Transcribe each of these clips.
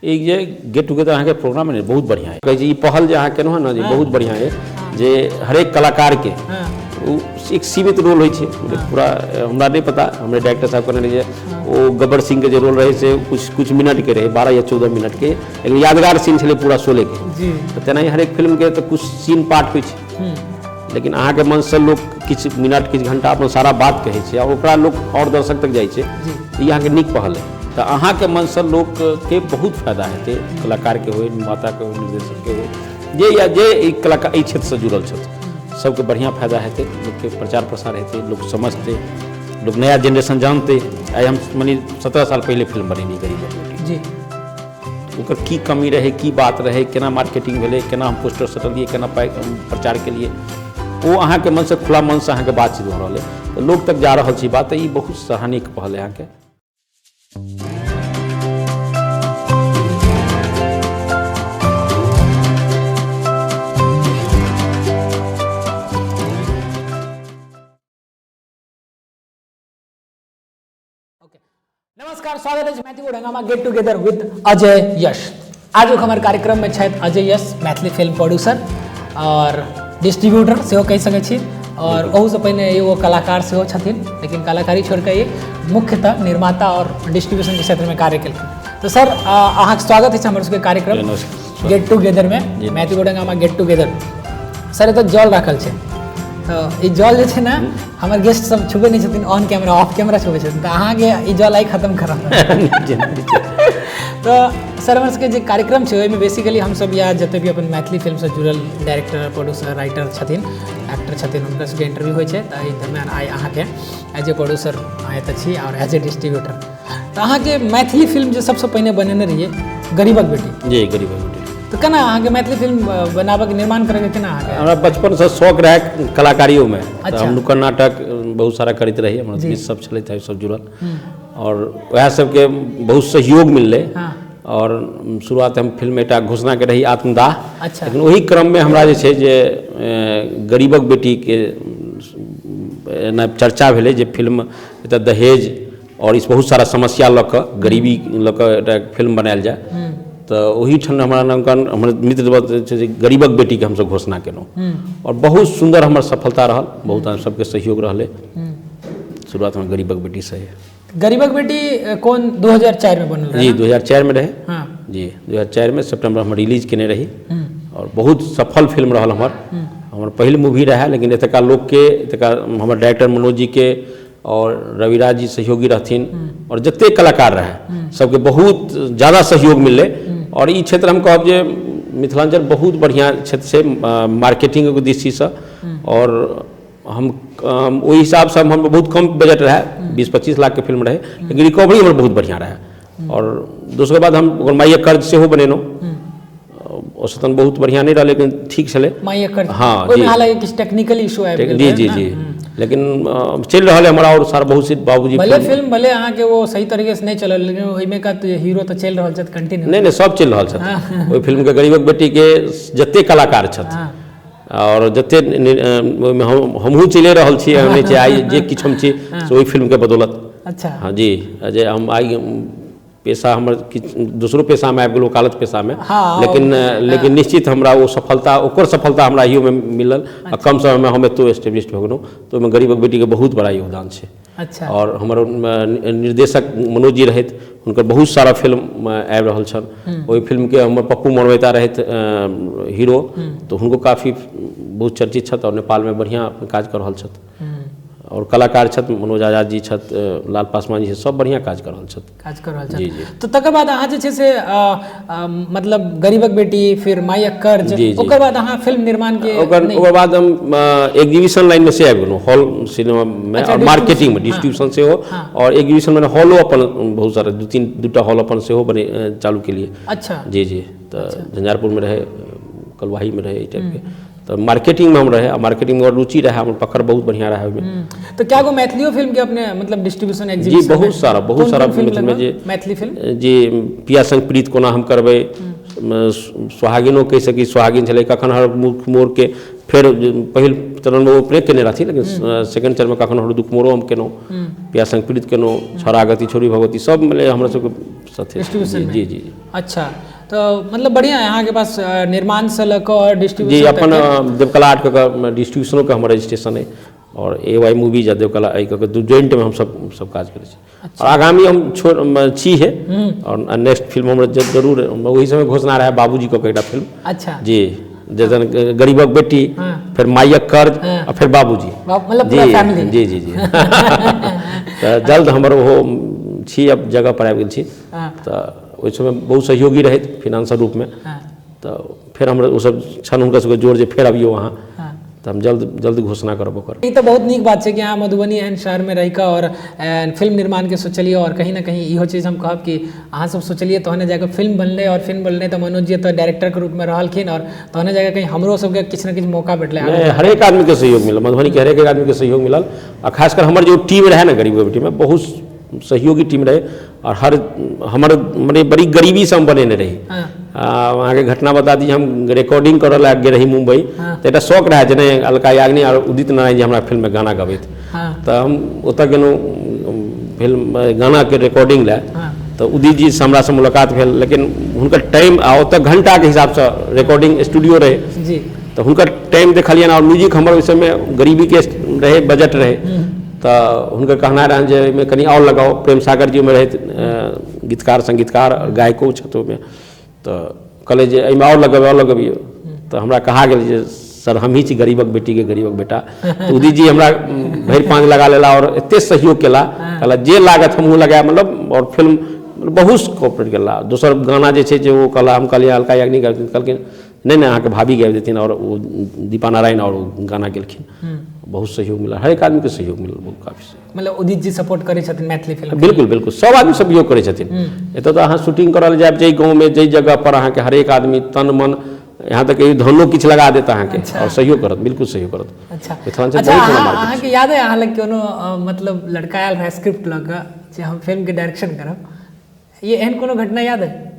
एक जे get together अहाँ के प्रोग्राम है बहुत बढ़िया है कहे जी पहल जे अहाँ केनो है ना जे बहुत बढ़िया है जे हरेक कलाकार के एक सीमित रोल होय छे पूरा हमरा नहीं पता हमरे डायरेक्टर साहब कहने रहिए वो गब्बर सिंह के जो रोल रहे से कुछ मिनट के रहे 12 या 14 मिनट के लेकिन यादगार सीन छले पूरा 16 के तो तेना ही हरेक फिल्म के तो कुछ सीन पार्ट होय छे लेकिन अहाँ के मन से लोग किछ मिनट किछ घंटा अपन सारा बात कहे छे और ओकरा लोग और दर्शक तक जाय छे ई अहाँ के नीक पहल है तो अहाँ के मन से लोग के बहुत फायदा हेते कलाकार के होय निर्माता के होय निर्देशक के होय जे या जे ई कलाकार ई क्षेत्र से जुड़ल छथि सबके बढ़िया फायदा हेते लोग के प्रचार प्रसार हेते लोग समझते लोग नया जनरेशन जानते आई हम मानी 17 साल पहले फिल्म बनेनी गरीब जी ओकर की कमी रहे की बात रहे केना मार्केटिंग भेले केना हम पोस्टर सटलिए केना प्रचार के लिए वो अहाँ के मन से खुला मन से अहाँ के बातचीत हो रहा है तो लोग तक जा रहा छी बात ई बहुत सराहनीय पहल है अहाँ के नमस्कार स्वागत है मैथिली ओढ़ंगामा get together with Ajay Yash आज हमारे कार्यक्रम में छथि अजय यश मैथिली फिल्म प्रोड्यूसर और डिस्ट्रीब्यूटर से कह सकै छी और ओहू से पहले एगो कलाकार से छथिन लेकिन कलाकारी छोड़ के ये मुख्यतः निर्माता और डिस्ट्रीब्यूशन के क्षेत्र में कार्य केलखिन तो सर अहाँ स्वागत है हमारे सबके कार्यक्रम गेट टुगेदर में मैथिली ओढ़ंगामा गेट टुगेदर सर एतऽ जल राखल छै तो ई जल जे छै ना हमर गेस्ट सब छुबे नहीं छथिन ऑन कैमरा ऑफ कैमरा छुबे छथिन तो अहाँ के ई जल आई खत्म करब तो सर हमर सबके जे कार्यक्रम छै ओहिमे बेसिकली हम सब या जते भी अपन मैथिली फिल्म से जुड़ल डायरेक्टर प्रोड्यूसर राइटर छथिन एक्टर छथिन हुनकर सबके इंटरव्यू होइ छै तो एहि दरमियान आइ अहाँ के एज ए प्रोड्यूसर आए छी और एज ए डिस्ट्रीब्यूटर तो अहाँ के मैथिली फिल्म जो सबसे पहले बनेने रहिए गरीबक बेटी जी गरीबक बेटी तो केना अहाँ के मैथिली फिल्म बनाबक निर्माण करे के केना अहाँ के हमरा बचपन से शौक रहे कलाकारियों में तो हम नुक्कड़ नाटक बहुत सारा करते रही हमरा मित्र सब चले थे सब जुड़ल और वह सबके बहुत सहयोग मिलले और शुरुआत हम फिल्म एटा घोषणा के रही आत्मदाह लेकिन वही क्रम में हमरा जे छै जे गरीबक बेटी के चर्चा भेले जे फिल्म एटा दहेज और इस बहुत सारा समस्या लऽ कऽ गरीबी लऽ कऽ एटा फिल्म बनायल जाए तो वही ठन हमारा नामांकन हमारे मित्र गरीबक बेटी के हमसे घोषणा केलहुँ और बहुत सुंदर हमार सफलता रहल बहुत सबके सहयोग रहले शुरुआत में गरीबक बेटी से है गरीबक बेटी कौन 2004 में बनल जी 2004 में रहे जी 2004 में सितंबर में रिलीज केने रही और बहुत सफल फिल्म रहल हमार पहल मूवी रहा लेकिन एतका लोग के एतका हमार डायरेक्टर मनोज जी के और रविराज जी सहयोगी रहथिन और जते कलाकार रहे सबके बहुत ज़्यादा सहयोग मिलले और ई क्षेत्र हम कहब जे मिथिलांचल बहुत बढ़िया क्षेत्र से मार्केटिंग के दृष्टि से और हम ओहि हिसाब से हम बहुत कम बजट रहे 20-25 लाख के फिल्म रहे लेकिन रिकवरी हमर बहुत बढ़िया रहे और दोसर बाद हम माइया कर्ज से हो बनेनो औसतन बहुत बढ़िया नहीं रहा लेकिन ठीक चले माइया कर्ज हाँ ओहिमे हालांकि किछ टेक्निकल इशू आबि गेल जी जी जी लेकिन चल रहा है हमारा और सारा बहुत सी बाबूजी भले फिल्म भले अहाँ के वो सही तरीके से नहीं चलल लेकिन ओहिमे का हीरो तो चल रहा है कंटिन्यू नहीं सब चल रहा है ओहि फिल्म के गरीबक बेटी के जते कलाकार छथि और जते हमहूँ चले रहल छी नहीं आई जे किछु हम छी ओहि फिल्म के बदौलत अच्छा हाँ जी जे हम आई पेशा हमर दूसरो पेशा में आबि गेल वकालत पेशा में लेकिन निश्चित हमरा वो सफलता ओकर सफलता हमरा इहो में मिलल आ कम समय में हम एतो एस्टेब्लिश भऽ गेलहुँ तो ओहिमे गरीबक बेटी के बहुत बड़ा योगदान छै अच्छा और हमर निर्देशक मनोज जी रहथि हुनकर बहुत सारा फिल्म आबि रहल छल ओहि फिल्म के हमर पप्पू मनवैता रहथि हीरो तो हुनको काफ़ी बहुत चर्चित छथि और नेपाल में बढ़िया काज कर रहल छथि और कलाकार छथि मनोज आजाद जी छथि लाल पासवान जी सब बढ़िया काज कर रहल छथि जी जी तो तकर बाद अहाँ जे छै से मतलब गरीबक बेटी फिर माइया कर्ज ओकर बाद अहाँ फिल्म निर्माण के ओकर बाद हम एग्जीबिशन लाइन में से आबि गेलहुँ हॉल सिनेमा में और मार्केटिंग में डिस्ट्रीब्यूशन से हो और एग्जीबिशन में हॉलो अपन बहुत सारा दूटा हॉल अपन से हो बने चालू के लिए अच्छा जी जी तो झंझारपुर में रहे कलवाही में रहे टाइप के तो मार्केटिंग में हम रहे और मार्केटिंग में रुचि रहा हमर पकड़ बहुत बढ़िया रहा तो क्या को मैथिली फिल्म के अपने मतलब डिस्ट्रीब्यूशन एग्जीबिशन जी बहुत सारा फिल्म में जे मैथिली फिल्म जी पिया संग प्रीत कोना हम करबै सुहागिनो कह सकी सुहागिन छलै कखन हर मुख मोर के फिर पहिल चरण में वो प्रे केने रहती, लेकिन सेकंड चरण में कखन हर दुख मोरो हम केनो, प्यास संपीड़ित केनो, छौरागति छोरी भगवती सब मिले हमरा सबके साथे डिस्ट्रीब्यूशन जी जी। अच्छा, तो मतलब बढ़िया है यहाँ के पास निर्माण से लेकर और डिस्ट्रीब्यूशन जी। अपन देवकला आर्ट का डिस्ट्रीब्यूशनों का हमारा रजिस्ट्रेशन है और AY मूवीज या देवकला जॉइंट में हम सब काज करै छी। और आगामी हम छी है और नेक्स्ट फिल्म हम जरूर वही समय घोषणा रहे बाबूजी को एकटा फिल्म। अच्छा जी, जैसे गरीबक बेटी, फिर मायक कर्ज और फिर बाबूजी, मतलब जी पूरा फैमिली। जी जी जी। तो जल्द हमर वो छी अब जगह पर आबि गेल छी, तो ओहि समय बहुत सहयोगी रहे फाइनेंशियल रूप में, तो फिर हमरा ओ सब छन हुनका सबके जोर जे फेर अबियो वहाँ, तो हम जल्द घोषणा करब ओकर। ई तो बहुत नीक बात है कि यहाँ मधुबनी एहन शहर में रह और फिल्म निर्माण के सोचलिए, और कहीं ना कहीं इहो चीज़ हम कहब कि अहाँ सब सोचलिए तहने जाकर फिल्म बनले, और फिल्म बनले तो मनोज जी तो डायरेक्टर के रूप में रहलखिन, और तहने जाकर कहीं हमरो सबके किछु न किछु मौका भेटले। हरेक आदमी के सहयोग मिलल, मधुबनी के हरेक आदमी के सहयोग मिलल, और खासकर हमार जो टीम रहे ना गरीब बेटी में बहुत सहयोगी टीम रहे, और हर हमारे मने बड़ी गरीबी से हम बनेने रही। वहाँ के घटना बता दी, हम रिकॉर्डिंग करऽ लगे रही मुंबई, तो एक शौक रहे जने अलका याग्निक और उदित नारायण जी हमारा फिल्म में गाना गबैत, तो हम ओतऽ गेलहुँ फिल्म गाना के रिकॉर्डिंग ला, तो उदित जी से हमरा से मुलाकात भेल, लेकिन हुनकर टाइम आ ओतऽ घंटा के हिसाब से रिकॉर्डिंग स्टूडियो रहे जी, तो हुनकर टाइम देखलियन, और म्यूजिक हमर उस समय गरीबी के रहे, बजट रहे, तो हुनकर कहना रहन जे में कनी और लगाओ। प्रेम सागर जी में रहे गीतकार संगीतकार और गायको छथो में, तो कहले जे एहिमे और लगबियो, तो हमरा कहा गेल जे सर हम ही छी गरीबक बेटी के गरीबक बेटा। तो उदित जी हमरा भरि पाँच लगा लेला और एते सहयोग केला, कहला जे लागत हमहूँ लगाए, मतलब और फिल्म बहुत कोऑपरेट केला। दोसर गाना जे छै जे वो कहला, हम कहलिए अलका याग्निक कहलखिन नहीं अहाँके भाभी गाबि देथिन, और वो दीपा नारायण और गाना गेलखिन, बहुत सहयोग मिला, हर एक आदमी के सहयोग मिलल, बहुत काफी। मतलब उदित जी सपोर्ट करे छथिन मैथिली फिल्म? बिल्कुल बिल्कुल, सब आदमी सहयोग करे छथिन। एतऽ तो अहाँ शूटिंग करल जाए जै गाँव में जै जगह पर अहाँके हरेक आदमी तन मन, यहाँ तक धनो किछु लगा देता अहाँके। अच्छा। और सहयोग करत, बिल्कुल सहयोग करत। अच्छा मिथिलांचल अच्छा, बहुत बड़ा मार्केट अहाँके याद है अहाँ लग कोनो मतलब लड़का आयल रहे स्क्रिप्ट लग जे हम फिल्म के डायरेक्शन करब, ये एहन कोनो घटना याद है?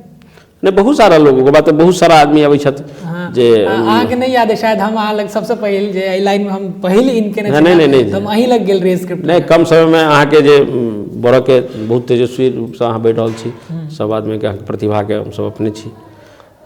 नहीं, बहुत सारा लोगों के बात, बहुत सारा आदमी अबै छथि जे अहाँके नहीं याद है शायद, हम अहाँ लग सबसे पहले जे एहि लाइन में हम पहले इनके नहीं हम अहीं लग गेल रहे स्क्रिप्ट। नहीं, कम समय में अहाँके जे बड़ के बहुत तेजस्वी रूप से अहाँ बैठ रहल छी, सब आदमी के प्रतिभा के हम सब अपने छी।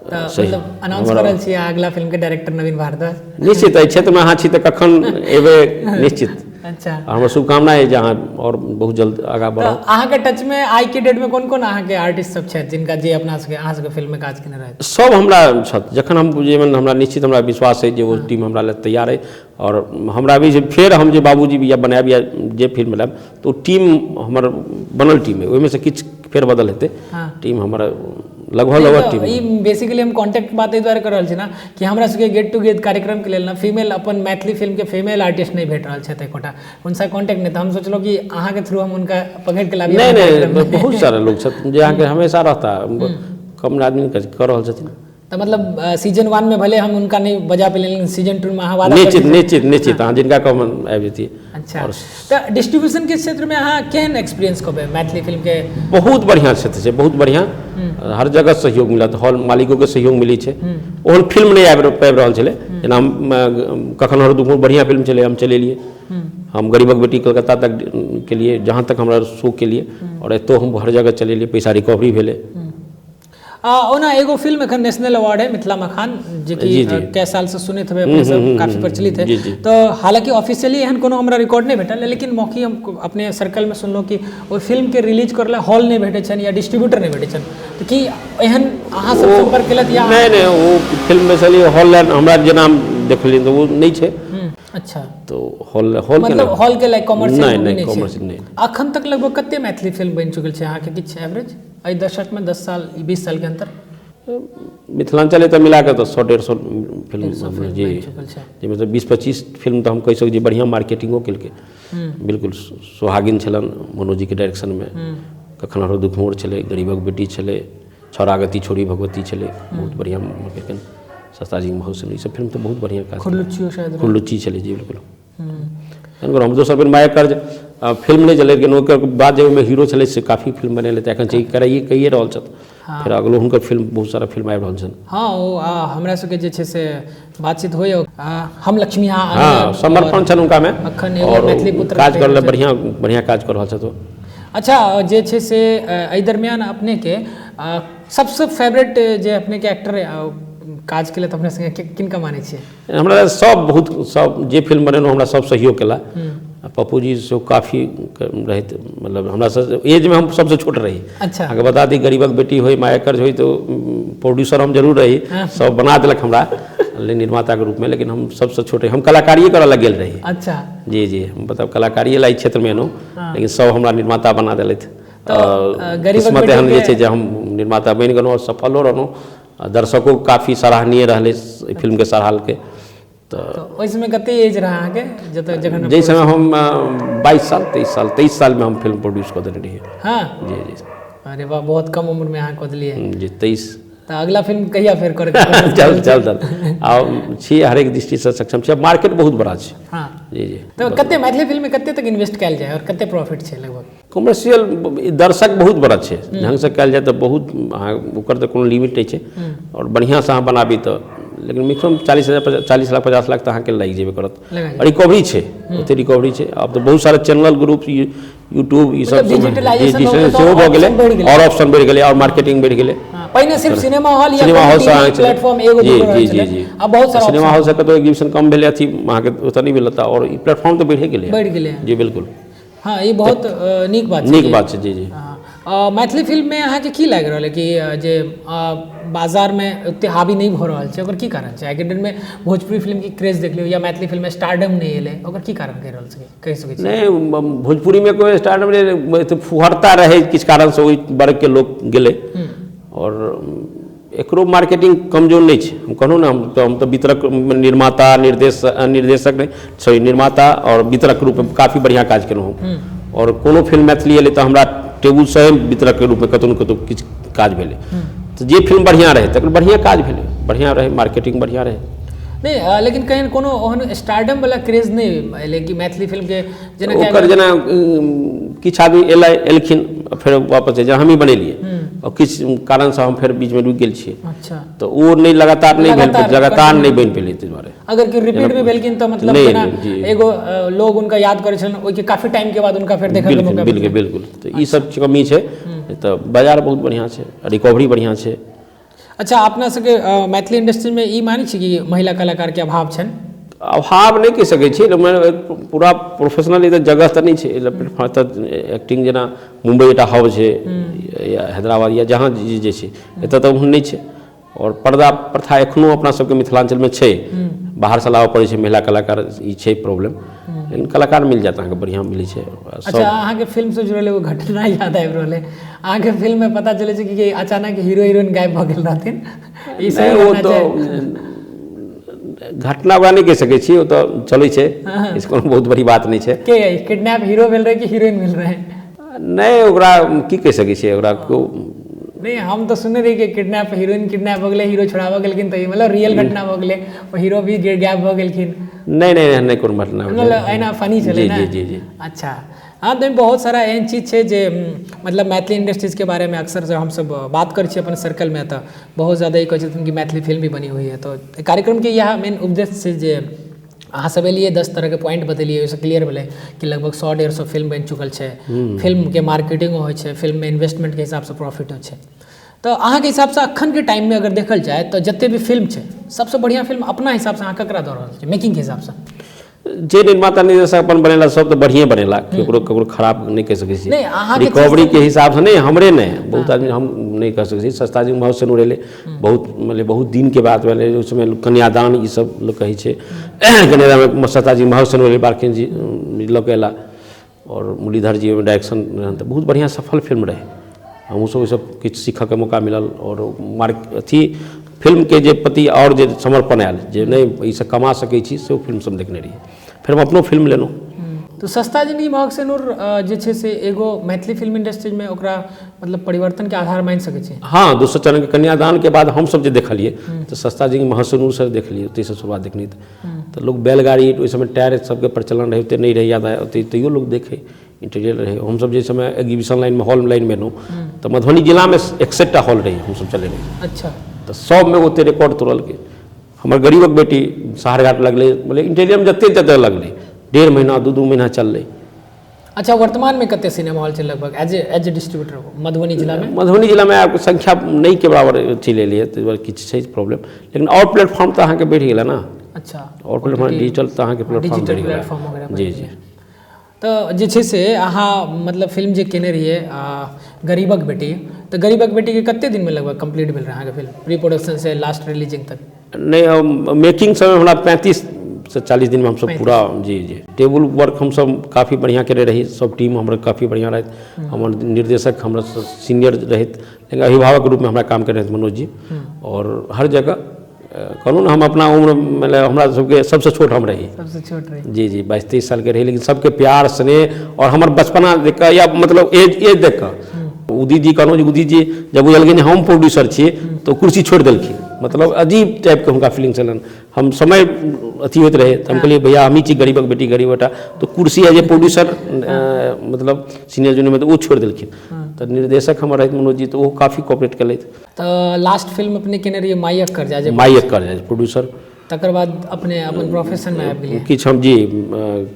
मतलब अनाउंस करल छी अगला फिल्म के डायरेक्टर नवीन भारद्वाज? निश्चित एहि क्षेत्र में अहाँ छी तऽ कखन एबै, निश्चित। अच्छा, हमर शुभकामना है जे अहाँ और बहुत जल्द आगा बढ़ब। अहाँ के टच में आई के डेट में कोन कोन अहाँ के आर्टिस्ट सब छथि जिनका जे अपना सबके अहाँ सबके फिल्म में काज केने रहै? सब हमरा छथि, जखन हम बुझेबनि हमरा निश्चित हमरा विश्वास है जे वो टीम हमरा लेल तैयार है, और हमरा भी जे फेर हम जे बाबूजी या बनायब या जे फिल्म बनायब तो टीम हमर बनल टीम है, ओहिमे से किछु फेर बदल हेतै। टीम हमर लगभग टीम। ई बेसिकली हम कांटेक्ट बात एहि दुआरे कर रहल छी ना कि हमरा सबके गेट टुगेदर कार्यक्रम के लेल ना फीमेल अपन मैथिली फिल्म के फीमेल आर्टिस्ट नहीं भेट रहल छथि एकोटा, उनसे कांटेक्ट नहीं, तो हम सोचलो कि अहाँ के थ्रू हम उनका पकड़ के लाबिए। नहीं, बहुत सारे लोग छथि जे अहाँके हमेशा रहता, कम आदमी कर रहल छथिन। तो मतलब सीजन 1 में भले हम उनका नहीं बजा पे, लेकिन सीजन 2 में अहाँ वादा निश्चित हाँ, जिनका कम आबि जेतियै। अच्छा, तो डिस्ट्रीब्यूशन के क्षेत्र में अहाँ केहन एक्सपीरियंस कहबै मैथिली फिल्म के? बहुत बढ़िया क्षेत्र छै, बहुत बढ़िया, हर जगह सहयोग मिलत, हॉल मालिकों के सहयोग मिली छै। ओहन फिल्म नहीं आबि रहल छलै, जेना कखन हर दुख बढ़िया फिल्म चले, हम चलेलिए, हम गरीबक बेटी कलकत्ता तक के लिए, जहाँ तक हमारा शो के लिए, और एतो हम हर जगह चलेलिए, पैसा रिकवरी भेले। ओना एगो फिल्म एखन नेशनल अवार्ड है मिथिला मखान, जे कि कई साल से सुनैत हेबै अपने सब, काफी प्रचलित है। तो हालांकि ऑफिशियली एहन कोनो हमरा रिकॉर्ड नहीं भेटल, लेकिन मौखी हम अपने सर्कल में सुनलहुँ कि ओ फिल्म के रिलीज करला हॉल नहीं भेटै छन या डिस्ट्रीब्यूटर नहीं भेटै छन, तो कि एहन अहाँ सब संपर्क केलत या? नहीं, वो फिल्म में चली हॉल हमरा जेना देखलिए तो वो नहीं छै। अच्छा, तो हॉल मतलब हॉल के लाइक कॉमर्शियल नहीं। अखन तक लगभग कते मैथिली फिल्म बनि चुकल छै अहाँ के किछ एवरेज एहि दशक में 10 साल 20 साल के अंतर? मिथिलांचल तो मिला के तो 100-150 फिल्म जी, मतलब 20-25 फिल्म तो हम कह सकै छी बढ़िया मार्केटिंगो केलकै। बिल्कुल, सोहागिन छलन मनोज जी के डायरेक्शन में, कखन हर दुख मोर छलै, गरीबक बेटी छलै, छौरागति छोरी भगवती छलै, बहुत बढ़िया मार्केटिंग, सस्ताजी महोत्सव, सब फिल्म तो बहुत बढ़िया काज। खुल्लुच्ची छलै जी, बिल्कुल। हम दोसर फिल्म मायक कर्ज फिल्म नहीं चले, लेकिन ओकर बाद जब में हीरो छलै से काफ़ी फिल्म बनेले, तो एखन कहिए रहल छथि, फिर अगलो हुनकर फिल्म बहुत सारा फिल्म आबि रहल छनि। हाँ ओ हमरा सबके जे छै से बातचीत होइए हम लक्ष्मी हाँ समर्पण छनि हुनकामे अखन एगो और मैथिली पुत्र काज करले बढ़िया काज कर रहल छथि ओ। अच्छा जे छै से एहि दरमियान अपनेके सबसँ फेवरेट जे अपनेके एक्टर काज केलथि अपने संगे किनका मानै छियै? हमरा सब जे फिल्म बनेलहुँ हमरा सब सहयोग केला। पप्पू जी से काफ़ी रहे, मतलब हमरा सब एज में हम सबसे छोट रही। अच्छा अगर बता दी गरीबक बेटी होई मायकर होई तो प्रोड्यूसर हम जरूर रही। सब बना दिलक हमरा निर्माता के रूप में, लेकिन हम सबसे छोटे, हम कलाकारिए करऽ लग गेल रही। अच्छा जी जी हम मतलब कलाकारिए ला क्षेत्र में एलहुँ, लेकिन सब हमरा निर्माता बना दिलथि। किस्मत एहन जे छै जे हम निर्माता बनि गेलहुँ और सफलो रहलहुँ। दर्शकों काफ़ी सराहनीय रहले फिल्म के सराहल के। तो ओहि समय कते एज रहा अहाँके जखन? जै समय हम 22 साल 23 साल में हम फिल्म प्रोड्यूस कऽ देने रहिए। हाँ जी जी अरे वाह बहुत कम उम्र में अहाँ कऽ देलिए जी 23। तो अगला फिल्म कहिया फेर करे? चल आ छी हरेक दृष्टि से सक्षम छै, मार्केट बहुत बड़ा छै। हाँ जी जी तो कते मैथिली फिल्म में कते तक इन्वेस्ट कयल जाए और कते प्रॉफिट छै लगभग? कमर्शियल दर्शक बहुत बड़ा छै, ढंग से कयल जाए तो बहुत ओकर तो कोनो लिमिट नहीं छै। और बढ़िया से अहाँ बनाबी तो, लेकिन मैक्सिमम 40 लाख 50 लाख तो अहाँके लागि जेबे करत। रिकवरी छै, ओते रिकवरी छै। अब तो बहुत सारे चैनल ग्रुप यूट्यूब ई सब सेहो भऽ गेलै और ऑप्शन बढ़ि गेलै और मार्केटिंग बढ़ि गेलै। पहिने सिर्फ सिनेमा हॉल या प्लेटफॉर्म एगो दूगो रहै छलै, अब बहुत सारा सिनेमा हॉल से कतौ एग्जीबिशन कम भेलै, अथी अहाँके ओतऽ नहि मिलता, और ई प्लेटफॉर्म तो बढ़ि गेलै। जी बिल्कुल हाँ ई बहुत नीक बात छै। जी जी मैथिली फिल्म में अहाँके की लागि रहल है कि जे बाजार में ओते हावी नहीं भऽ रहल छै, ओकर की कारण छै? आइ में भोजपुरी फिल्म की क्रेज देख लियौ या मैथिली फिल्म में स्टारडम नहीं एलै, ओकर की कारण कहि रहल छै, कहि सकै छी? नहीं भोजपुरी में कोई स्टारडम नहीं, फुहरता रहे किछु कारण से ओहि वर्ग के लोग गेले। और एकरो मार्केटिंग कमजोर नहीं छै। हम कहूँ ना हम तो वितरक निर्माता निर्देशक नहीं सॉरी निर्माता और वितरक रूप में काफ़ी बढ़िया काज केलहुँ हूँ। और कोनो फिल्म मैथिली एलै तो हमरा टेबुल से वितरक के रूप में कतौ न कतौ किछु काज भेलै। तो जे फिल्म बढ़िया रहे तकर बढ़िया काज भेलै, बढ़िया रहे, मार्केटिंग बढ़िया रहे। नहीं लेकिन कहीं कोनो ओहन स्टारडम वाला क्रेज नहीं एलै कि मैथिली फिल्म के जेना किछु आदमी एलखिन फिर वापस जेना हम ही बनेलिए और किछु कारण से हम फिर बीच में रुकि गेल छियै। अच्छा तो वो नहीं लगातार नहीं बनि पेलै ताहि दुआरे। अगर कि रिपीट में भेलखिन तो मतलब जेना एगो लोग उनका याद करै छन, ओइ के काफी टाइम के बाद उनका फिर देखै के मौका बिल्कुल बिल्कुल। तो ई सब कमी छै, तो बाजार बहुत बढ़िया छै, रिकवरी बढ़िया छै। अच्छा अपना सबके मैथिली इंडस्ट्री में ई मानै छी कि महिला कलाकार के अभाव छन? अभाव नहीं कह सकै छी, पूरा प्रोफेशनल इधर जगह तो नहीं है। एक्टिंग जेना मुंबई एकटा हब छै या हैदराबाद या जहाँ जे छै एतऽ तऽ ओहन नहीं छै। और पर्दा प्रथा एखनो अपना सबके मिथिलांचल में छै, बाहर से लाबऽ पड़ै छै महिला कलाकार, ई छै प्रॉब्लम। लेकिन कलाकार मिल जाता है, बढ़िया मिले छै। अच्छा अहाँ के फिल्म से जुड़ल एगो घटना याद आबि रहल है, अहाँ के फिल्म में पता चले छै कि अचानक हीरो हीरोइन गायब भऽ गेल रहथिन, ई सही वो तो घटना बा नहीं कह सकै छी, वो तो चलै छै, इसको बहुत बड़ी बात नहीं छै। के किडनैप हीरो भेल रहे कि हीरोइन भेल रहे? नहीं ओकरा की कह सकै छी, ओकरा को नहीं हम तो सुने रही कि किडनैप हीरोइन किडनैप हो गेलै, हीरो छोड़ाबऽ गेलखिन, तो मतलब रियल घटना भऽ गेलै, ओ हीरो भी गायब भऽ गेलखिन? नहीं कोनो घटना मतलब एना फनी छलै ना? जी जी। अच्छा हाँ तो बहुत सारा एहन चीज छै जे मतलब मैथिली इंडस्ट्रीज के बारे में अक्सर जब हम सब बात करै छियै अपन सर्कल में, तो बहुत ज़्यादा ये कहै छथिन कि मैथिली फिल्म भी बनी हुई है। तो कार्यक्रम के यह मेन उद्देश्य छै जे अहाँ सब एलिए 10 तरह के पॉइंट बतेलिए, ओहिसँ क्लियर भेलै कि लगभग 100-150 फिल्म बनि चुकल छै, फिल्म के मार्केटिंगो होइ छै, फिल्म में इन्वेस्टमेंट के हिसाब से प्रॉफिट होइ छै। तो अहाँ के हिसाब से अखन के टाइम में अगर देखल जाए तो जते भी फिल्म छै सबसे बढ़िया फिल्म अपना हिसाब से अहाँ ककरा दऽ रहल छै मेकिंग के हिसाब से? जे निर्माता निर्देशक अपन बनेला सब तो बढ़िया बनेला, ककरो खराब नहीं कह सकै छी। रिकवरी के हिसाब से नहीं, हमरे नहीं, बहुत आदमी हम नहीं कह सकै छी। सस्ता जी महसूस से एलै बहुत बहुत दिन के बाद भेलै, उस समय कन्यादान ई सब लोग कहै छै, कन्यादान में सस्ता जी महसूस से एलै, बारकिन जी लऽ के एला और मुरलीधर जी में डायरेक्शन, तो बहुत बढ़िया सफल फिल्म रहे। हमहूँ सब सब किछु सीखऽ के मौका मिलल और अथी फिल्म के जे प्रति और जे समर्पण आयल जे नहीं ई से कमा सकै छी, से फिल्म सब देखने रहिए। फिर हम अपनो फिल्म लेलहुँ। तो सस्ता जिंदगी महक से नूर जे छै से एगो मैथिली फिल्म इंडस्ट्री में ओकरा मतलब परिवर्तन के आधार मानि सकै छी? हाँ 200 चरण के कन्यादान के बाद हम सब जे देखलिए तो सस्ता जिंदगी महक से नूर से देखलिए, ओतहि से शुरुआत देखनी तो लोग बैलगाड़ी ओहि समय टायर सबके प्रचलन रहे, ओते नहीं रहे याद आए, तैयो लोग देखे इंटीरियर रहे। हम सब जे समय एग्जीबिशन लाइन में हॉल लाइन में एलहुँ तो मधुबनी जिला में 61टा हॉल रही हम सब चले रही अच्छा तो सब में ओते रिकॉर्ड तोड़ल के हमर गरीबक बेटी शहरघाट लगले बोले इंटेरियम जते जते लगले 1.5 महीना 2 महीना चलले। अच्छा वर्तमान में कते सिनेमा हॉल छै लगभग एज ए डिस्ट्रीब्यूटर मधुबनी जिला में? मधुबनी जिला में आपके संख्या नहीं के बराबर चले लिए तो किछु छै प्रॉब्लम, लेकिन और प्लेटफॉर्म तो अहाँके बढ़ि गेल ना। अच्छा और प्लेटफॉर्म डिजिटल तो अहाँके प्लेटफॉर्म बढ़ि गेल। जी जी तो जे छै से अहाँ मतलब फिल्म जे केने रहिए गरीबक बेटी, तो गरीबक बेटी के कते दिन में लगभग कंप्लीट भेल रहे अहाँके फिल्म प्री प्रोडक्शन से लास्ट रिलीजिंग तक? नहीं मेकिंग समय हमरा 35 से 40 दिन में हम सब पूरा जी टेबल वर्क हम सब काफ़ी बढ़िया करे रही, सब टीम हमारे काफ़ी बढ़िया रहे, हमारे निर्देशक हमारा सीनियर रहे, लेकिन अभिभावक के रूप में हमारा काम कर रहे थे मनोज जी। और हर जगह कहूँ ना हम अपना उम्र मतलब हमारा सबके सबसे छोट हम रही, सबसे छोट रही जी 22-23 साल के रही, लेकिन सबके प्यार स्नेह और हमारे बचपना देख कर या मतलब एज देख कर उदित जी कहूँ उदित जी जब बुझलखिन हम प्रोड्यूसर छिए तो कुर्सी छोड़ दिलखिन, मतलब अजीब टाइप के हुनका फीलिंग चलन। हम समय अथी होते रहे तो हम कहलिए भैया हम ही छी गरीबक बेटी गरीब बेटा, तो कुर्सी एज ए प्रोड्यूसर मतलब सीनियर जूनियर में तो वो छोड़ दिलखिन। तो निर्देशक हमारे रहे मनोज जी तो वो काफ़ी कोऑपरेट कर तो लास्ट फिल्म अपने केने रहिए माई अक्कर जाए प्रोड्यूसर, तकर बाद अपने अपन प्रोफेशन में आबि गेलिए किछु हम जी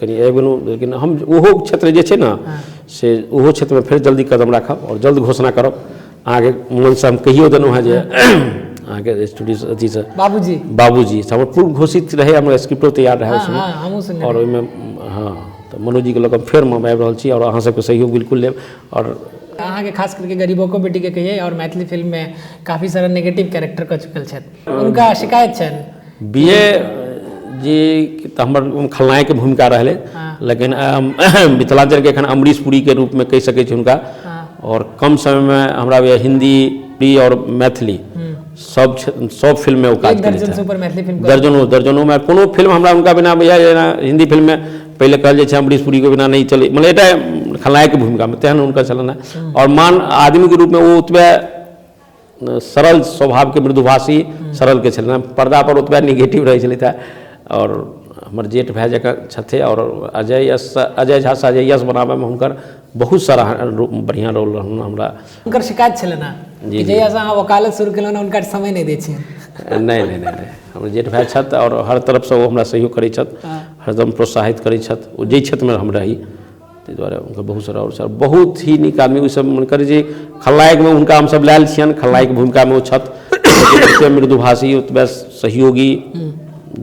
कनी आबि गेलहुँ, लेकिन हम ओहो क्षेत्र जे छै ना से ओहो क्षेत्र में फेर जल्दी कदम राखब और जल्द घोषणा करब। अहाँके मन से हम कहियो देलहुँ हैं जे अहाँके स्टूडियो अथी से बाबूजी से हमर पूर्व घोषित रहे, हमर स्क्रिप्टो तैयार रहे उसमें, और ओहिमे हाँ तो मनोज जी के लऽ कऽ फेर हम आबि रहल छी और अहाँ सबके सहयोग बिल्कुल लेब। और अहाँके खास करके गरीबों बेटी के कहिए और मैथिली फिल्म में काफ़ी सारा नेगेटिव कैरेक्टर कऽ चुकल छथि, उनका शिकायत छनि बीए जी तो हमार खलनायक के भूमिका रहे, लेकिन मिथिलांचल के एखन अमरीश पुरी के रूप में कह सकै छी हुनका। और कम समय में हमरा हिंदी और मैथिली सब फिल्म में वो काज दर्जनों में कोनो फिल्म हमरा उनका बिना भैया हिंदी फिल्म में पहले कहल जाए अमरीश पुरी के बिना नहीं चले, मतलब एटा खलनायक के भूमिका में तेहन उनका चलन है। और मान आदमी के रूप में वो उतबे सरल स्वभाव के मृदुभाषी सरल के छल, पर्दा पर उतबे निगेटिव रहे छलै था। और हमर जेठ भाई जकाँ छथे और अजय झा से अजय यश बनाबे में हुनकर बहुत सारा बढ़िया रोल रहन। हमरा हुनकर शिकायत छलै ना कि जहिया से अहाँ वकालत शुरू केलहुँ हुनका समय नहीं दै छियै। नहीं हमर जेठ भाई छथि और हर तरफ से वो हमरा सहयोग करै छथि, हरदम प्रोत्साहित करै छथि। ओ जाहि क्षेत्र में हम रही ताहि दुआरे हुनकर बहुत सारा और बहुत ही नीक आदमी ओहि सब मन करै जे खलनायक में हुनका हम सब लायल छियनि, खलनायक भूमिका में ओ छथि मृदुभाषी ओतबे सहयोगी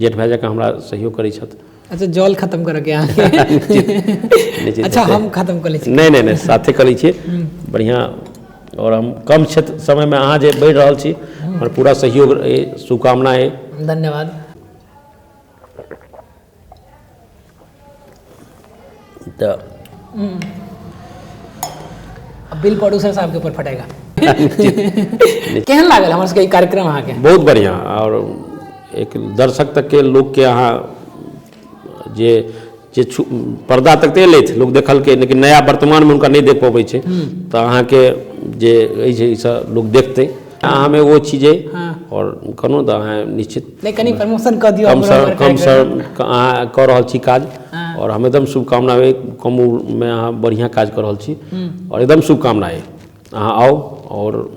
जेठ भाई जकाँ हमरा सहयोग करै छथि। अच्छा जल खत्म करऽ के अच्छा हम खत्म कर लै छी? नहीं साथे कर लै छियै बढ़िया। और हम कम क्षेत्र समय में अहाँ जे बढ़ि रहल छी और पूरा सहयोग शुभकामना है। धन्यवाद। तो बिल प्रोड्यूसर साहब के ऊपर फटेगा केहन लागल हमर सबके कार्यक्रम अहाँ के? बहुत बढ़िया। और एक दर्शक तक के लोग के अहाँ जे पर्दा तक ते लेथ लोग देखल के, लेकिन नया वर्तमान में उनका नहीं देख पाबै छै, तो अहाँ के जे ई सब लोग देखते अहाँ में वो चीजें और कहनो तो अहाँ निश्चित नहीं कनी प्रमोशन कर दियो कम अहाँ कर रहल छी काज। और हम एकदम शुभकामना है कम उम्र में अहाँ बढ़िया काज कर रहल छी और एकदम शुभकामना है अहाँ आओ। और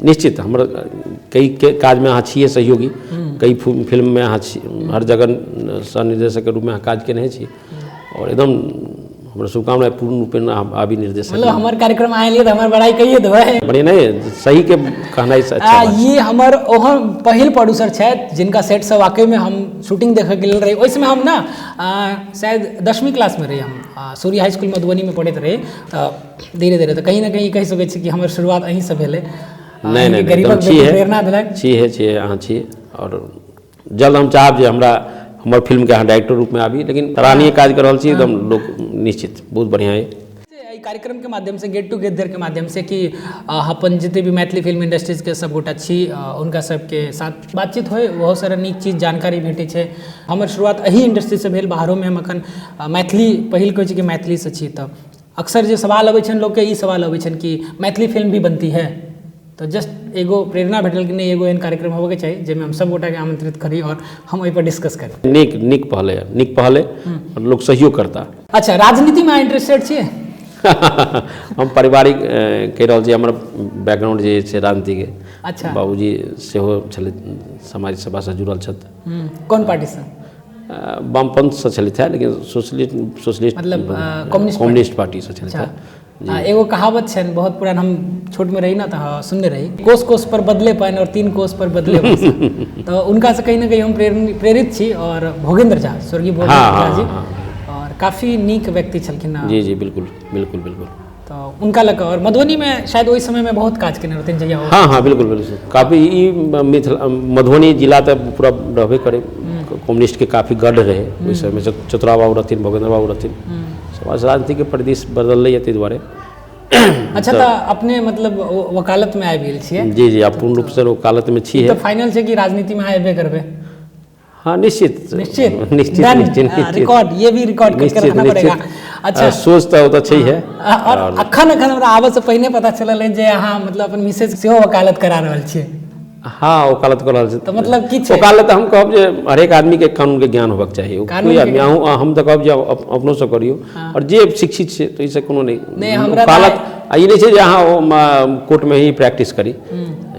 निश्चित हमर कई के काज में अहाँ छिए सहयोगी, कई फिल्म में अहाँ हर जगह सह निर्देशक के रूप में अहाँ काज केने छी और एकदम हमरा शुभकामना पूर्ण रूप में आबी निर्देशक। मतलब हमार कार्यक्रम आए लिए तो हमार बड़ाई कहिए देबै बढ़िया नहीं सही के कहना अच्छा ये हमर ओहन पहिल प्रोड्यूसर छथि जिनका सेट से वाकई में हम शूटिंग देखे गेल रही। ओहि समय हम ना शायद 10वीं क्लास में रही, हम सूर्य हाई स्कूल मधुबनी में पढ़ैत रही। तो धीरे धीरे तो कहीं ना कहीं कहि सकै छी कि हमर शुरुआत अहीं से भेलै। नहीं गरीबक बेटी प्रेरणा देलक छी अहाँ छी। और जल्द हम चाहब जे हमरा हमर फिल्म के अहाँ डायरेक्टर रूप में आबी, लेकिन सराहनीय काज कर रहल छी एकदम लोग निश्चित बहुत बढ़िया है। कार्यक्रम के माध्यम से गेट टुगेदर के माध्यम से कि अपन जितने भी मैथिली फिल्म इंडस्ट्रीज के सब गोटा छी उनका सबके साथ बातचीत होय, बहुत सारा नीक चीज जानकारी भेटै छै। हमर शुरुआत एही इंडस्ट्री से भेल, बाहरों में हम अखन मैथिली पहिल कहै छी कि मैथिली से छी। तऽ अक्सर जे सवाल अबै छनि लोकके ई सवाल अबै छनि कि मैथिली फिल्म भी बनती है, तो जस्ट एगो प्रेरणा भेटल कि नहीं एगो एहन कार्यक्रम होबे के चाहिए जाहिमे हम सब गोटा के आमंत्रित करी और हम ओहि पर डिस्कस करी। नीक पहले और लोग सहयोग करता। अच्छा राजनीति में इंटरेस्टेड छियै? हम पारिवारिक कहि रहल छी, हमर बैकग्राउंड जे छै राजनीति के। अच्छा, बाबूजी सेहो छलै समाज सेवा से जुड़ल छथि। कोन पार्टी से? वामपंथ से छलथि है, लेकिन सोशलिस्ट मतलब कम्युनिस्ट पार्टी से छलथि है। एगो कहावत है बहुत पुरान, हम छोट में रही ना तो सुनने रही, कोस कोस पर बदले पानी और 3 कोस पर बदले भाषा। तो उनका से कहीं ना कहीं हम प्रेरित छी। और भोगेंद्र झा, स्वर्गीय भोगेंद्र झा जी, और काफी नीक व्यक्ति छलखिन। जी जी बिल्कुल बिल्कुल बिल्कुल। तो उनका लग, और मधुबनी में शायद वही समय में बहुत काज केने रहथिन जहिया। हाँ बिल्कुल बिल्कुल, काफी मिथिला मधुबनी जिला तो पूरा रहबे करे, कम्युनिस्ट के काफी गढ़ रहे ओहि समय। चतुरा बाबू रहथिन, भोगेंद्र बाबू रहथिन, समाज राजनीति के परिदृश्य बदललै है, ताहि दुआरे। अच्छा, तो अपने मतलब वकालत में आबि गेल छियै? जी जी, आप पूर्ण रूप से वकालत में छी है। तो फाइनल छै कि राजनीति में आबे करबे? हाँ निश्चित निश्चित निश्चित निश्चित। रिकॉर्ड, ये भी रिकॉर्ड करके रखना पड़ेगा। अच्छा, सोच तो छै है। और अखन हमरा आबे से पहिने पता चलल है जे अहाँ मतलब अपन मिसेज सेहो वकालत करा रहल छियै। हाँ, वकालत कर रहल छी। तो मतलब की छै वकालत? हम कहब जे हरेक आदमी के कानून के ज्ञान होबाक चाहिए। कोई आदमी हम तो कहब जे अपनो से करियो, और जे शिक्षित छै तो इसे कोनो नहीं वकालत ई नहीं छै जे अहाँ कोर्ट में ही प्रैक्टिस करी।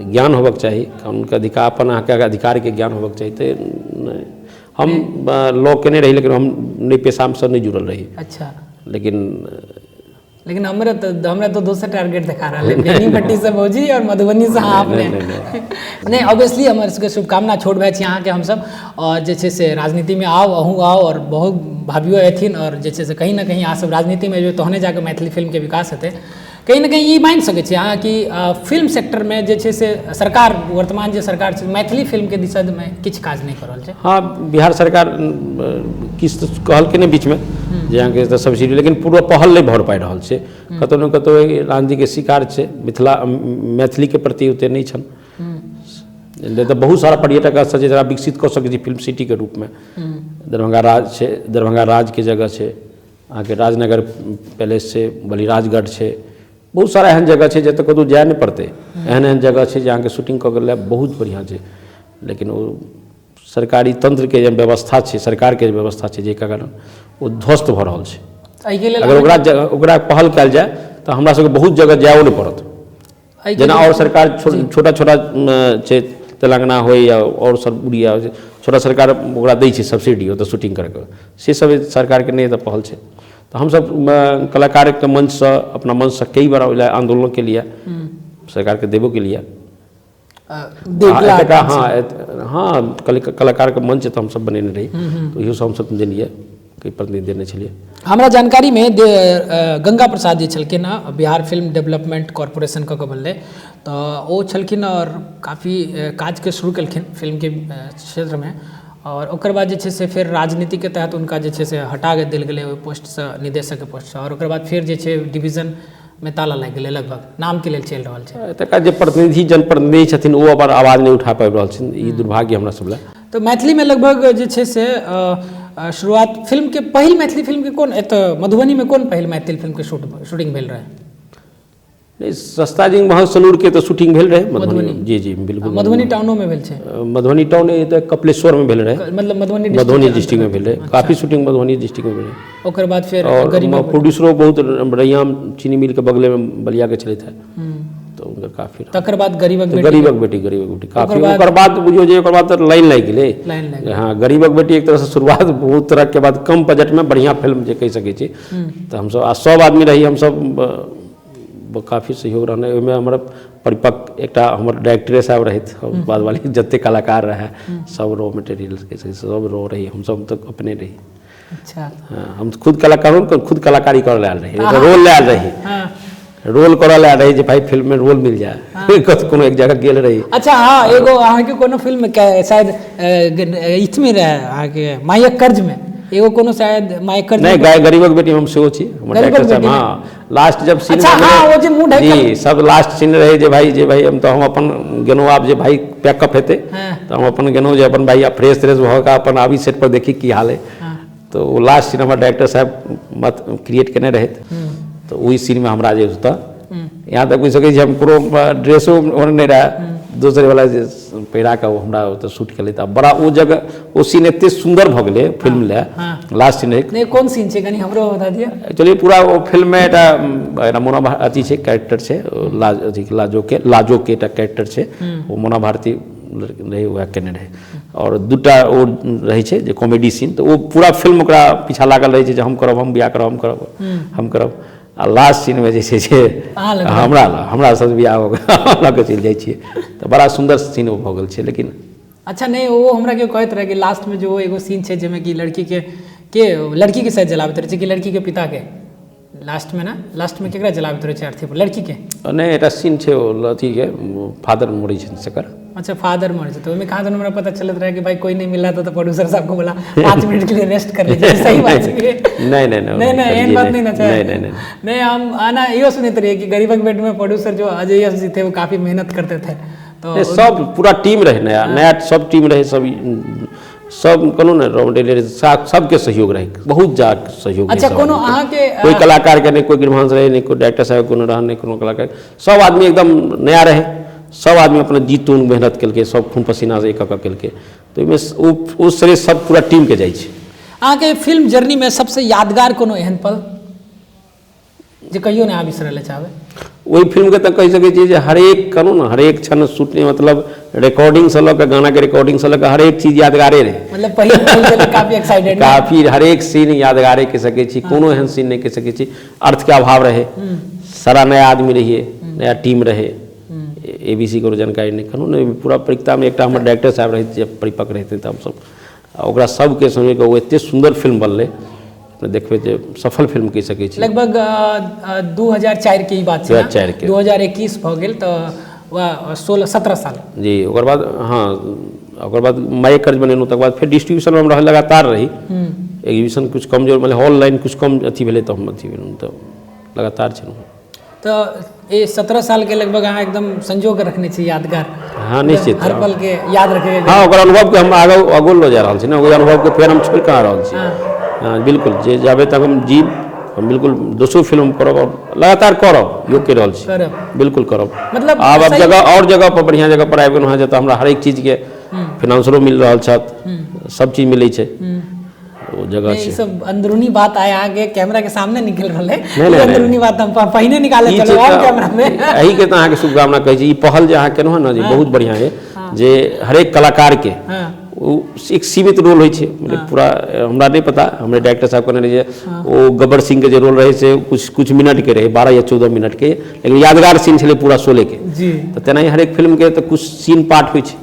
ज्ञान होबाक चाहिए, कानून के अधिकार, अपन अहाँके अधिकार के ज्ञान होबाक चाहिए। तो हम लॉ केने रही, लेकिन हम नहीं पेशा से नहीं जुड़ल रही। अच्छा, लेकिन हमरा तो दोसर टारगेट दिखा रहा है, बेनीपट्टी से भौजी और मधुबनी से हाँ अपने। नहीं ऑब्वियसली हमर सबके शुभकामना छोट भाई छी अहाँके हमसब, और जे छै से राजनीति में आओ, अहूँ आओ, और बहुत भाभियो एथिन, और जे छै से कहीं ना कहीं अहाँ सब राजनीति में जो तहने जाके मैथिली फिल्म के विकास हेतै। कहीं ना कहीं ई मानि सकै छी अहाँ कि फिल्म सेक्टर में जे छै से सरकार, वर्तमान जे सरकार छै, मैथिली फिल्म के दिशा में किछु काज नहीं कर रहल छै। हाँ, बिहार सरकार किछु कहलकै ने बीच में जे अहाँके तऽ सब्सिडी, लेकिन पूरा पहल नहीं भर पाबि रहल छै। कतौ ने कतौ राजनीति के शिकार छै, मैथिली के प्रति ओते नहीं छन। नहीं तो बहुत सारा पर्यटक स्थल जरा विकसित कर सकै छी फिल्म सिटी के रूप में। दरभंगा राज छै, दरभंगा राज के जगह छै, अहाँके राजनगर पैलेस छै, बलिराजगढ़ छै, बहुत सारा एहन जगह छै जतऽ कतौ जाय नहीं पड़ते। एहन एहन जगह छै जे अहाँके शूटिंग कऽ के बहुत बढ़िया छै, लेकिन वो सरकारी तंत्र के जे व्यवस्था छै, सरकार के व्यवस्था छै, जे कारण वो ध्वस्त भऽ रहल छै। अगर ओकरा पहल कयल जाय तऽ हमरा सबके बहुत जगह जाओ नहीं पड़त। जेना और सरकार छोटा छोटा छै, तेलंगाना हो या और सब उड़िया छोटा सरकार ओकरा दै छै सब्सिडी ओतऽ शूटिंग करके, से सब सरकार के नहीं एतऽ पहल छै। तो हम सब कलाकार के मंच से, अपना मंच से कई बार आंदोलन के लिए सरकार के देवो के लिए हाँ कलाकार के मंच तो हम सब बनेने रही, तो इहो सब हम सब देलिए, कई प्रतिनिधि देने छलिए। हमरा जानकारी में गंगा प्रसाद जी छलखिन हँ, बिहार फिल्म डेवलपमेंट कॉर्पोरेशन कऽ बनलै, तो वो छलखिन और काफ़ी काज के शुरू केलखिन फिल्म के क्षेत्र में। और ओकर बाद जे छै से फिर राजनीति के तहत उनका जे छै से हटा के देल गेलै ओहि पोस्ट से, निदेशक के पोस्ट से, और ओकर बाद फिर जे छै डिवीजन में ताला लागि गेलै, लगभग नाम के लेल चलि रहल छै। तकर जे प्रतिनिधि जनप्रतिनिधि छथिन ओ अपन आवाज नहीं उठा पाबि रहल छथिन, ई दुर्भाग्य हमरा सब लए। तो मैथिली में लगभग जे छै से शुरुआत फिल्म के पहिल मैथिली फिल्म के कोन एतऽ मधुबनी में कोन पहिल मैथिली फिल्म के शूटिंग भेल रहे? नहीं, सस्ता जी महासनूर के तो शूटिंग भेल रहे मधुबनी। जी जी बिल्कुल, मधुबनी टाउनो में भेल छै। मधुबनी टाउन तो कपिलेश्वर में भेल रहे, मतलब मधुबनी डिस्ट्रिक्ट में भेल रहे। काफी शूटिंग मधुबनी डिस्ट्रिक्ट में भेल रहे। ओकर बाद फिर प्रोड्यूसरो बहुत रैयाम चीनी मिल के बगले में बलिया के चले थे, तो उनका काफी। तकर बाद गरीबक बेटी काफी, ओकर बाद बुझियो जे ओकर बाद लाइन लागि गेलै। हाँ, गरीबक बेटी एक तरह से शुरुआत बहुत तरह के बाद कम बजट में बढ़िया फिल्म जे कहि सकै छी। तो हम सब आदमी रही, हम सब काफ़ी सहयोग रहने में। हमारा परिपक्व एक हमर डायरेक्टरे साहब रहे, बाद वाली जत्ते कलाकार रहे सब रॉ मटेरियल के सब रॉ रही, हम सब तो अपने रही। अच्छा, हम खुद कलाकारों को खुद कलाकारी कर लाल रही, रोल लाल रही, रोल कर लाल रही जे भाई फिल्म में रोल मिल जाए, कोनो एक जगह गेल रही। अच्छा हाँ, एगो अहाँ के कोनो फिल्म में शायद इसमें रहे अहाँ के मायक कर्ज में, एगो कोनो शायद मायक कर्ज नहीं, गरीबक बेटी हम सेहो छी, हमर डायरेक्टर साहब। हाँ, लास्ट जब सीन जी सब लास्ट सीन रहे जे भाई हम तो हम अपन गेनो आप जे भाई पैकअप हेते, तो हम अपन गेनो जे अपन भाई फ्रेश फ्रेश भऽ के अपन आबी सेट पर देखी की हाल है। तो वो लास्ट सीन हमारे डायरेक्टर साहब मत क्रिएट केने रहे, तो वही सीन में हमरा जे होता यहाँ तक बुझ सकै छी हम कोनो ड्रेसो नहीं रहा, दूसरे वाला पहिरा के हमरा ओतऽ शूट केले तऽ बड़ा ओ जगह ओ सीन एते सुंदर भऽ गेलै फिल्म ले लास्ट सीन नहीं कोन सीन छै कनी हमरो बता दिया। एक्चुअली पूरा ओ फिल्म में एटा मोना अथी छै कैरेक्टर छै लाजो के एटा कैरेक्टर छै ओ मोना भारती रहे वएह केने रहे और दूटा ओ रहे छै जे कॉमेडी सीन तऽ ओ पूरा फिल्म ओकरा पीछा लागल रहे छै जे हम करब हम बियाह करब हम करब आ लास्ट सीन में जे छै से हमरा सब बियाह हो लऽ के चलि जाइ छियै तऽ बड़ा सुंदर सीन ओ भऽ गेल छै। लेकिन अच्छा नहीं वो हमरा के कहैत रहे कि लास्ट में जो एगो सीन छै जेमे कि लड़की के शायद जलाबैत रहे छै कि लड़की के पिता के लास्ट में केकरा जलाबैत रहे छै अर्थी पर लड़की के नहीं एटा सीन छै ओ अथी के फादर मरै छै सकर। अच्छा फादर मर जाते में कहाँ हमरा पता चलत रहा कि भाई कोई नहीं मिला था तो प्रोड्यूसर साहब को बोला 5 मिनट के लिए रेस्ट कर लीजिए सही बात है। नहीं एहन बात नहीं ना नहीं हम आना यो सुनते रहिए कि गरीबक बेड में प्रोड्यूसर जो अजय यश जी थे वो काफी मेहनत करते थे तो सब पूरा टीम रहे नया सब टीम रहे सब कहूँ ना रॉ मटेरियल सबके सहयोग रहे बहुत ज्यादा सहयोग। अच्छा कोनो अहाँ के कोई कलाकार के नहीं कोई गिरभांस रहे नहीं कोई डायरेक्टर साहब कोनो रहा नहीं कोनो कलाकार सब आदमी एकदम नया रहे सब आदमी अपना जी तून मेहनत केलकै सब खून पसीना से एक केलकै तो उस तरह सब पूरा टीम के जाइ छै। अहाँ के फिल्म जर्नी में सबसे यादगार कोनो एहन पल जे कहियो नहीं आबि बिसरले चाहबे वही फिल्म के तो कह सके छी जे हरेक करू ना हरेक क्षण शूटिंग मतलब रिकॉर्डिंग से लग गाना के रिकॉर्डिंग से लग हरेक चीज यादगारे रहे मतलब पहले काफी एक्साइटेड काफी हरेक सीन यादगारे कह सके छी कोनो एहन सीन नहीं कह सके छी अर्थ के अभाव रहे सारा नया आदमी रहिए नया टीम रहे ABC को जानकारी नहीं करू ना पूरा परीक्षा में एक हमर डायरेक्टर साहब रहे परिपक्व रहते तो हम सब ओकरा सबके समझ के वो एते सुंदर फिल्म बनले देखबे जे सफल फिल्म कह सके छी। लगभग 2004 के ही बात छै 2004 के 2021 भ गेल तो 16-17 साल जी ओकर बाद हाँ ओकर बाद माय कर्ज बनेलहुँ तकर बाद फिर डिस्ट्रीब्यूशन में हम लगातार रही एग्जीबिशन कुछ कमजोर मतलब ऑनलाइन कुछ कम अथी भेलै तो हम अथी भेलहुँ तो लगातार छलहुँ तो ये 17 साल के लगभग अहाँ एकदम संजो के रखने छी यादगार। हाँ निश्चित हर पल के याद रखे हाँ ओकर अनुभव के हम आगो लऽ जा रहल छी ना ओहि अनुभव के फेर हम छोड़ि कहाँ रहल छी हाँ बिल्कुल जे जाबे तक हम जीव हम बिल्कुल दोसरो फिल्म करब और लगातार करब योग के रहल छी बिल्कुल करब मतलब आब जगह और जगह पर बढ़िया जगह पर आबि गेलहुँ जतऽ हमरा हरेक चीज के फाइनेंसरो मिल रहल छथि सब चीज मिलै छै वो जगह ये सब अंदरूनी बात आए आगे कैमरा के सामने निकल रहे अंदरूनी बात हम पहिने निकाले चलो और कैमरा में यही के अहाँ के शुभकामना कहै छी ई पहल जे अहाँ केलहुँ ना जे बहुत बढ़िया है जे हरेक कलाकार के एक सीमित रोल होइ छै मतलब पूरा हमरा नहीं पता हमरे डायरेक्टर साहब कहने रहिए वो गब्बर सिंह के जो रोल रहे से कुछ मिनट के रहे 12 या 14 मिनट के लेकिन यादगार सीन छलै पूरा 16 के जी तो तेनाही हरेक फिल्म के तो कुछ सीन पार्ट होइ छै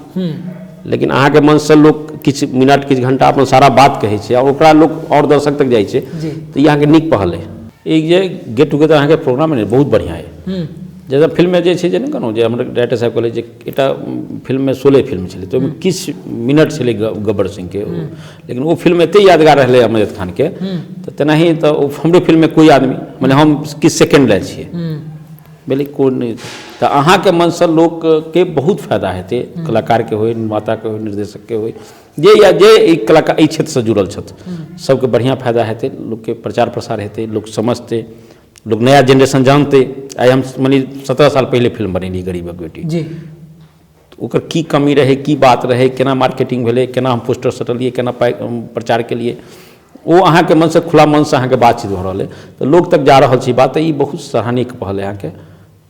लेकिन अहाँ के मन से लोग किछु मिनट किछु घंटा अपन सारा बात कहै छै और ओकरा लोग और दर्शक तक जाइ छै तो यहाँ के नीक पहल है एक जे गेट टुगेदर अहाँ के प्रोग्राम है बहुत बढ़िया है जैसे फिल्म में जे छै जे कहूँ जे हमर डायरेक्टर साहब कहले जे एटा फिल्म में 16 फिल्म छलै तो किछु मिनट छलै गब्बर सिंह के लेकिन वो फिल्म एते यादगार रहलै अमजद खान के तो तेनाही तो हमरे फिल्म में कोई आदमी माने हम किछु सेकेंड लै छियै बोले कोई नहीं तो अहाँ के मन से लोग के बहुत फायदा हेतै कलाकार के हो निर्माता के हो निर्देशक के हो जे कलाकार एहि क्षेत्र से जुड़ल छथि सबके बढ़िया फायदा हेतै लोग के प्रचार प्रसार हेतै लोग समझतै लोग नया जनरेशन जानते आइ हम मानी 17 साल पहले फिल्म बनेली गरीबक बेटी जी ओकर की कमी रहे की बात रहे केना मार्केटिंग भेलै केना हम पोस्टर सटलिए केना प्रचार केलिए वो अहाँ के मन से खुला मन से अहाँ के बातचीत हो रहा है तो लोग तक जा रहा छी बात ई बहुत सराहनीय पहल है अहाँ के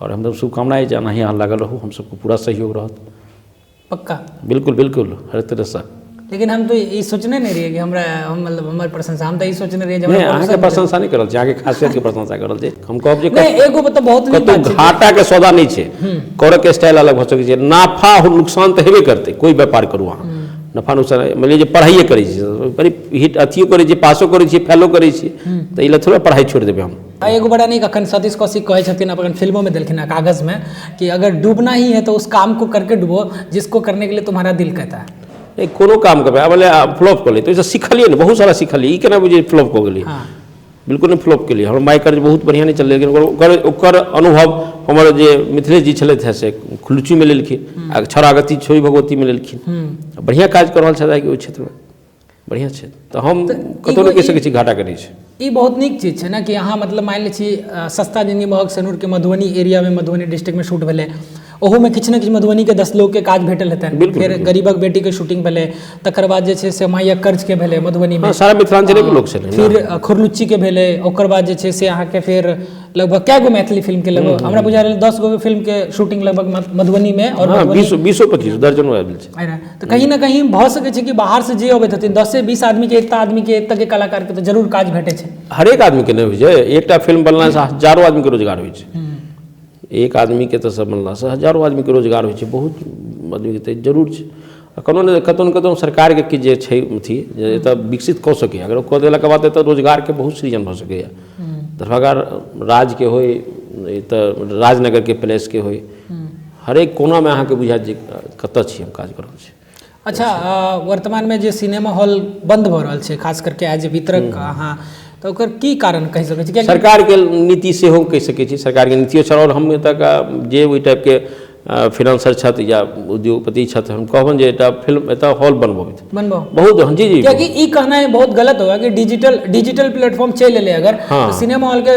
और हम शुभकामनाएं जाना ही अहाँ लागल रहू हम सबको पूरा सहयोग रहत पक्का बिल्कुल बिल्कुल हर तरह से लेकिन हम तो ये सोचने नहीं रहिए कि हमरा हम मतलब हमर प्रशंसा हम तो ये सोचने रहिए नहीं अहाँ के प्रशंसा नहीं करल छी अहाँ के खासियत के प्रशंसा करल छी हम कहब जे नहीं एगो तो बहुत नीक बात छै घाटा के सौदा नहीं छै करऽ के स्टाइल अलग भ सकै छै नाफा नुकसान तो हेबे करते कोई व्यापार करू अहाँ नफा नुकसान मान लीजिए पढ़ाइए करै छी बड़ी हिट अथियो करै छी पासो करै छी फेलो करै छी तो ई थोड़ा पढ़ाई छोड़ देबै हम एगो बड़ा नीक अखन सतीश कौशिक कहै छथिन अपन फिल्मों में देलखिन कागज में कि अगर डूबना ही है तो उस काम को करके डूबो जिसको करने के लिए तुम्हारा दिल कहता है नहीं कोनो काम करबै बोले फ्लॉप कर ले तो सीखलिए ना बहुत सारा सीखलिए ई केना बुझिए फ्लॉप हो गेलिए बिल्कुल नहीं फ्लॉप केलिए हमर माय कर्ज बहुत बढ़िया नहीं चल लेकिन ओकर अनुभव हमर जे मिथिलेश जी छलथि से खुलची में लेलखिन आ छरागति छोई भगवती में लेलखिन बढ़िया काज कर रहल छथि ओहि क्षेत्र में बढ़िया छै तो हम कतौ नहीं कह सकै छी घाटा करै छै ई बहुत नीक चीज छै ना कि अहाँ मतलब मान लै छी सस्ता जिंदगी महग सनूर के मधुबनी एरिया में मधुबनी डिस्ट्रिक्ट में शूट भेलै ओहू में किछु ने किछु मधुबनी के 10 लोग के काज भेटल हेतनि। बिल्कुल, फिर गरीबक बेटी के शूटिंग भेलै, तकर बाद जे छै से माया कर्ज के भेलै मधुबनी में, हाँ, सारा मिथिलांचल के लोग छलै। फिर खुरलुच्ची के भेलै, ओकर बाद जे छै से अहाँके फिर लगभग कै गो मैथिली फिल्म के लगभग हमरा बुझा रहल 10 गो फिल्म के शूटिंग लगभग मधुबनी में और हाँ, मधुबनी 20-25 दर्जन आबि छै। है ना। तो कहीं ना कहीं भऽ सकै छै कि बाहर से जे अबैत हथिन 10 से 20 आदमी के एकता आदमी के एतऽ के कलाकार के तो जरूर काज भेटै छै। हरेक आदमी के नहीं होइ छै, एकटा फिल्म बनला से हजारों आदमी के रोजगार होइ छै। एक आदमी के तो सब बनला से हजारों आदमी के रोजगार होइ छै, बहुत आदमी के तो जरूर छै। कोनो ने कतौ सरकार के कि जे छै अथी जे एतऽ विकसित कऽ सकै, अगर कऽ देला के बाद एतऽ रोजगार के बहुत सृजन भऽ सकैए। दरभंगा राज के होय, एतऽ राजनगर के प्लेस के होय, हरेक कोना में अहाँके बुझायत जे कतऽ छी हम काज कऽ रहल छी। अच्छा, वर्तमान में जे सिनेमा हॉल बंद भऽ रहल छै, खास करके एज ए वितरक अहाँ, तो ओकर की कारण कहि सकै छी? सरकार के नीति सेहो कहि सकै छी, सरकार के नीतियो छल। और हम एतऽ का जे ओहि टाइप के फिनेंसर छथि या उद्योगपति छथि, हम कहबनि जे एटा फिल्म एतऽ हॉल बनबो बहुत। हाँ जी जी, क्योंकि ई कहना है बहुत गलत होगा कि डिजिटल प्लेटफॉर्म चल ले अगर हाँ, तो सिनेमा हॉल के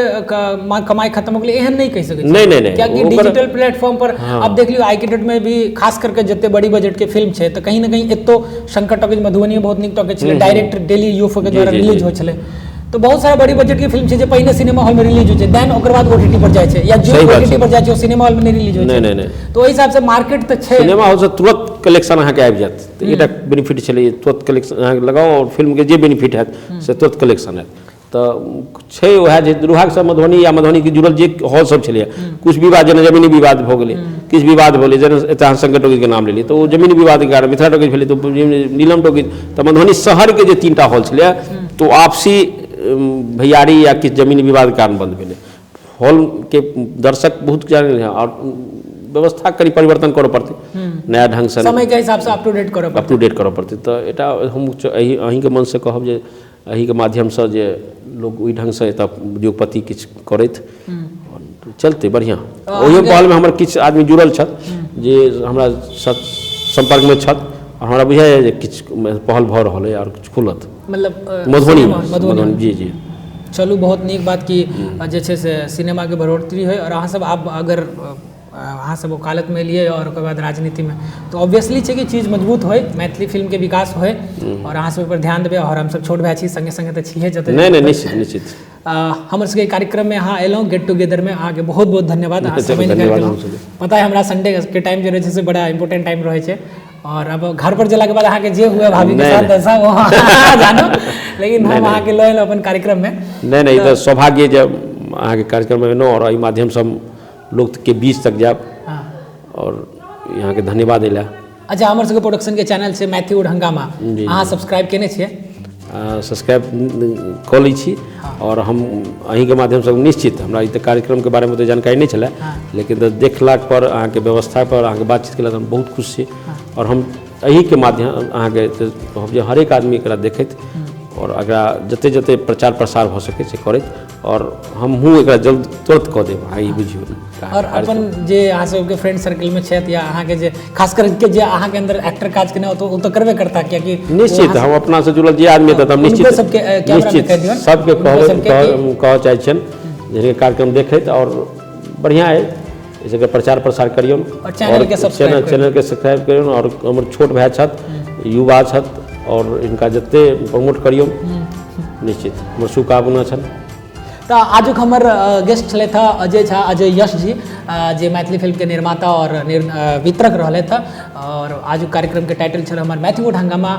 कमाई खत्म हो गई, एहन नहीं कह सके। नहीं क्योंकि डिजिटल प्लेटफॉर्म पर हाँ, अब देख लियो आई के डेट में भी खास करके जते बड़ी बजट के फिल्म है तो कहीं ना कहीं एतो शंकर टॉकीज मधुबनी में बहुत निक टॉकीज छले, डायरेक्ट डेली यूएफओ के द्वारा रिलीज हो छले। तो बहुत सारा बड़ी बजट की फिल्म छै जे पहिने सिनेमा हॉल में रिलीज हो छै, देन ओकर बाद ओटीटी पर जाय छै, या जो ओटीटी पर जाय छै सिनेमा हॉल में नहीं रिलीज हो छै। नहीं तो ओहि हिसाब से मार्केट तो छै, सिनेमा हॉल से तुरंत कलेक्शन अहाँके आबि जायत। तो एटा बेनिफिट छलै, तुरंत कलेक्शन अहाँके लगाओ और फिल्म के जे बेनिफिट हैत से तुरंत कलेक्शन हैत। तो छै वएह जे दुर्भाग्य से मधुबनी या मधुबनी के जुड़ल जे हॉल सब छलै, कुछ विवाद जेना जमीनी विवाद भऽ गेलै, किछु विवाद भेलै, जेना एतऽ शंकर टॉकीज के नाम लेलियै तो जमीनी विवाद के कारण मिथिला टॉकीज भेलै, तो नीलम टॉकीज, तो मधुबनी शहर के जे 3टा हॉल छलै तो आपसी भैयारी या किछु जमीनी विवाद के कारण बंद भेलै। हॉल के दर्शक बहुत जाने हैं और व्यवस्था करी परिवर्तन करऽ पड़तै, नया ढंग से समय के हिसाब से अप टू डेट करऽ पड़तै। तो एटा हम अहीं के मन से कहब जे अहीं के माध्यम से जे लोग ओहि ढंग से एतऽ उद्योगपति किछु करैत चलते बढ़िया। ओहि पहल में हमर किछु आदमी जुड़ल छथि जे हमरा संपर्क में छथि, और हमरा बुझाइए जे किछु पहल भऽ रहल है और किछु खुलत, मतलब मधुबनी। जी जी, चलू बहुत नीक बात कि जे छै से सिनेमा के बढ़ोतरी होय। और अहाँ सब आब अगर अहाँ सब वकालत में एलिए और ओकर बाद राजनीति में, तो ऑब्वियसली छै कि चीज मजबूत होय, मैथिली फिल्म के विकास होय, और अहाँ सब पर ध्यान देबै। और हम सब छोट भाई छी, संगे संगे तऽ छिहे जते। नहीं निश्चित हमर सबके कार्यक्रम में अहाँ एलहुँ, गेट टुगेदर में अहाँके बहुत बहुत धन्यवाद। अहाँ समय निकालि, पता है हमरा संडे के टाइम जे रहै छै से बड़ा इंपोर्टेंट टाइम रहै छै, और अब घर पर जला के बाद अहाँ के जे हुए भाभी के साथ ऐसा वो जानो, लेकिन हम अहाँ के लऽ अपन कार्यक्रम में नहीं तो सौभाग्य जब अहाँ के कार्यक्रम में एलहुँ और एहि माध्यम से हम लोग के बीच तक जाब, और यहाँ के धन्यवाद दिला। अच्छा, हमर सबके प्रोडक्शन के चैनल छै मैथ्यू हंगामा, अहाँ सब्सक्राइब केने छियै? सब्सक्राइब कऽ लै छी, और हम अहीं के माध्यम से निश्चित हमरा ई कार्यक्रम के बारे में तो जानकारी नहीं छलै, लेकिन तो देखला पर अहाँ के व्यवस्था पर अहाँ के बातचीत केला हम बहुत खुश छी। और हम अहीं के माध्यम अहाँ के कहब जे हरेक आदमी एकरा देखैत और एकरा जते जते प्रचार प्रसार भऽ सकै छै करैत, और हमहूँ एकरा जल्द तुरंत कऽ देब, अहाँ ई बुझियौ। और अपन जे अहाँ सबके फ्रेंड सर्कल में छथि या अहाँ के जे खास करके जे अहाँ के अंदर एक्टर काज केना तो ओ तो करबे करता, कियाकि निश्चित हम अपना से जुड़ल जे आदमी तऽ हम निश्चित सबके कहऽ चाहै छियनि जे कार्यक्रम देखैत और बढ़िया है, इसके प्रचार प्रसार करियौ, और चैनल के सब्सक्राइब करियौ, और हमर छोट भाई छथि, युवा छथि, और इनका जते प्रमोट करियौ, निश्चित हमर शुभकामना छनि। तो आजुक हमर गेस्ट छले था अजय यश जी, जे मैथिली फिल्म के निर्माता और वितरक रहले था, और आजुक कार्यक्रम के टाइटल छल हमर मैथ्यू हंगामा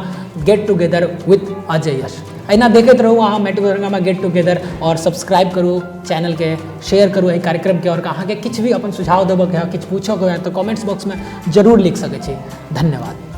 गेट टुगेदर विथ अजय यश। अहिना देखते रहू अहाँ मैथ्यू हंगामा गेट टुगेदर, और सब्सक्राइब करू चैनल के, शेयर करू एहि कार्यक्रम के, और अहाँ के किछु भी अपन सुझाव देबऽ के है, किछु पूछऽ के है तो कमेंट्स बॉक्स में जरूर लिख सकै छी। धन्यवाद।